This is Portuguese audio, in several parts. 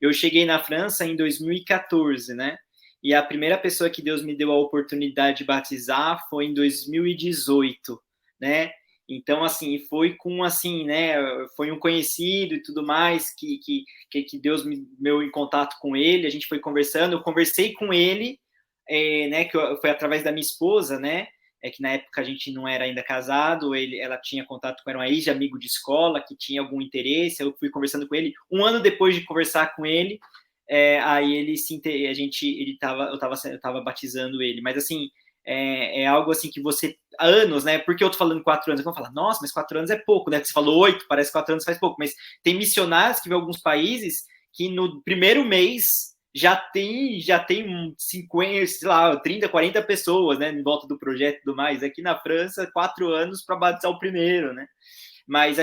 Eu cheguei na França em 2014, né? E a primeira pessoa que Deus me deu a oportunidade de batizar foi em 2018, né? Então, assim, foi com, assim, né? Foi um conhecido e tudo mais que Deus me deu em contato com ele. A gente foi conversando. Eu conversei com ele, né? Foi através da minha esposa, né? Que na época a gente não era ainda casado. Ela tinha contato com era um ex-amigo de escola que tinha algum interesse. Eu fui conversando com ele. Um ano depois de conversar com ele, aí ele a gente, eu tava batizando ele, mas assim, é algo assim que você, há anos, né? Porque eu tô falando 4 anos, vão falar, nossa, mas 4 anos é pouco, né? Você falou 8, parece que 4 anos faz pouco, mas tem missionários que vêm alguns países que no primeiro mês já tem 50, sei lá, 30, 40 pessoas, né, em volta do projeto e tudo mais. Aqui na França, 4 anos para batizar o primeiro, né? Mas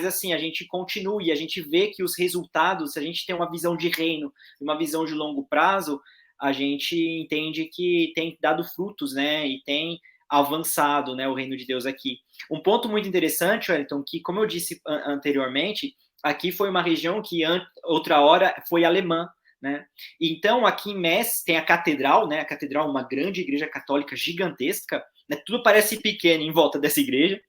assim, a gente continua e a gente vê que os resultados, se a gente tem uma visão de reino, uma visão de longo prazo, a gente entende que tem dado frutos, né? E tem avançado, né, o reino de Deus aqui. Um ponto muito interessante, Wellington, que como eu disse anteriormente, aqui foi uma região que outra hora foi alemã, né? Então aqui em Metz tem a catedral, né? A catedral, uma grande igreja católica gigantesca, né? Tudo parece pequeno em volta dessa igreja.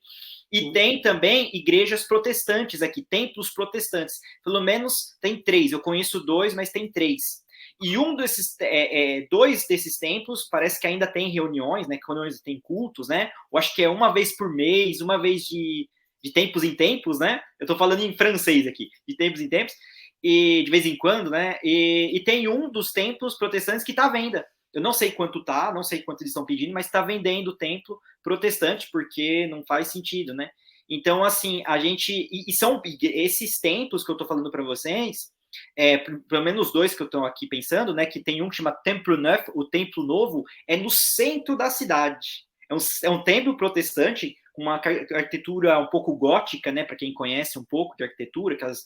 E tem também igrejas protestantes aqui, templos protestantes. Pelo menos tem 3. Eu conheço 2, mas tem 3. E dois desses templos parece que ainda tem reuniões, né? Quando tem cultos, né? Eu acho que é uma vez por mês, uma vez de tempos em tempos, né? Eu estou falando em francês aqui, de tempos em tempos, e de vez em quando, né? E tem um dos templos protestantes que está à venda. Eu não sei quanto tá, não sei quanto eles estão pedindo, mas está vendendo o templo protestante, porque não faz sentido, né? Então, assim, a gente. E são esses templos que eu estou falando para vocês, pelo menos 2 que eu estou aqui pensando, né? Que tem um que chama Templo Neuf, o Templo Novo, é no centro da cidade. É um templo protestante com uma arquitetura um pouco gótica, né? Para quem conhece um pouco de arquitetura, aquelas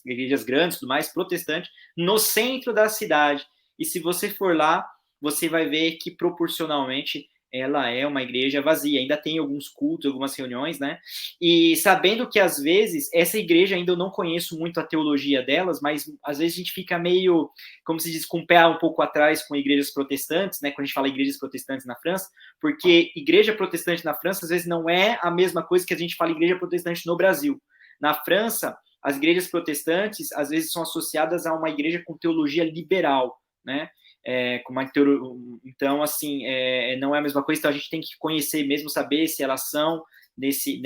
igrejas grandes, tudo mais, protestante, no centro da cidade. E se você for lá, você vai ver que proporcionalmente ela é uma igreja vazia. Ainda tem alguns cultos, algumas reuniões, né? E sabendo que às vezes essa igreja ainda eu não conheço muito a teologia delas, mas às vezes a gente fica meio, como se diz, com o pé um pouco atrás com igrejas protestantes, né? Quando a gente fala igrejas protestantes na França, porque igreja protestante na França às vezes não é a mesma coisa que a gente fala igreja protestante no Brasil. Na França, as igrejas protestantes às vezes são associadas a uma igreja com teologia liberal, né? Então, assim, não é a mesma coisa, então a gente tem que conhecer mesmo, saber se elas são nesse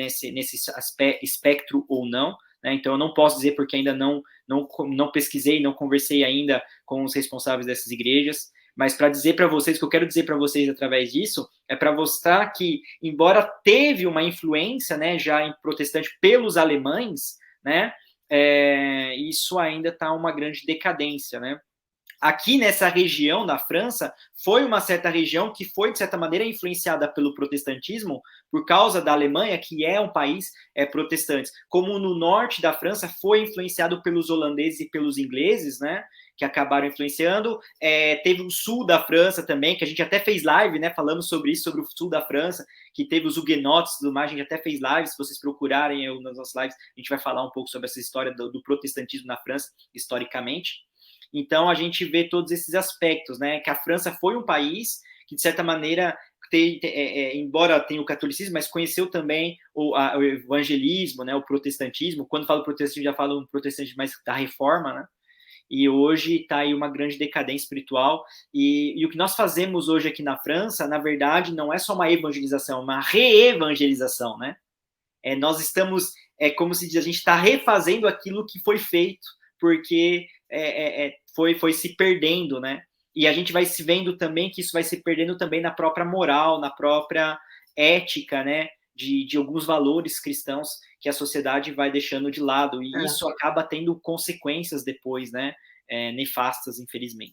espectro ou não, né? Então eu não posso dizer porque ainda não pesquisei, não conversei ainda com os responsáveis dessas igrejas, mas para dizer para vocês, o que eu quero dizer para vocês através disso, é para mostrar que, embora teve uma influência, né, já em protestante pelos alemães, né, isso ainda está uma grande decadência, né? Aqui nessa região da França, foi uma certa região que foi, de certa maneira, influenciada pelo protestantismo, por causa da Alemanha, que é um país protestante. Como no norte da França foi influenciado pelos holandeses e pelos ingleses, né? Que acabaram influenciando. Teve o sul da França também, que a gente até fez live, né? Falamos sobre isso, sobre o sul da França, que teve os huguenotes e tudo mais, a gente até fez live, se vocês procurarem nas nossas lives, a gente vai falar um pouco sobre essa história do protestantismo na França, historicamente. Então, a gente vê todos esses aspectos, né? Que a França foi um país que, de certa maneira, embora tenha o catolicismo, mas conheceu também o evangelismo, né? O protestantismo. Quando falo protestantismo, já falo um protestantismo mais da reforma, né? E hoje está aí uma grande decadência espiritual. E o que nós fazemos hoje aqui na França, na verdade, não é só uma evangelização, é uma reevangelização, né? Nós estamos, como se diz, a gente está refazendo aquilo que foi feito, porque foi se perdendo, né? E a gente vai se vendo também que isso vai se perdendo também na própria moral, na própria ética, né? De alguns valores cristãos que a sociedade vai deixando de lado. E isso acaba tendo consequências depois, né? Nefastas, infelizmente.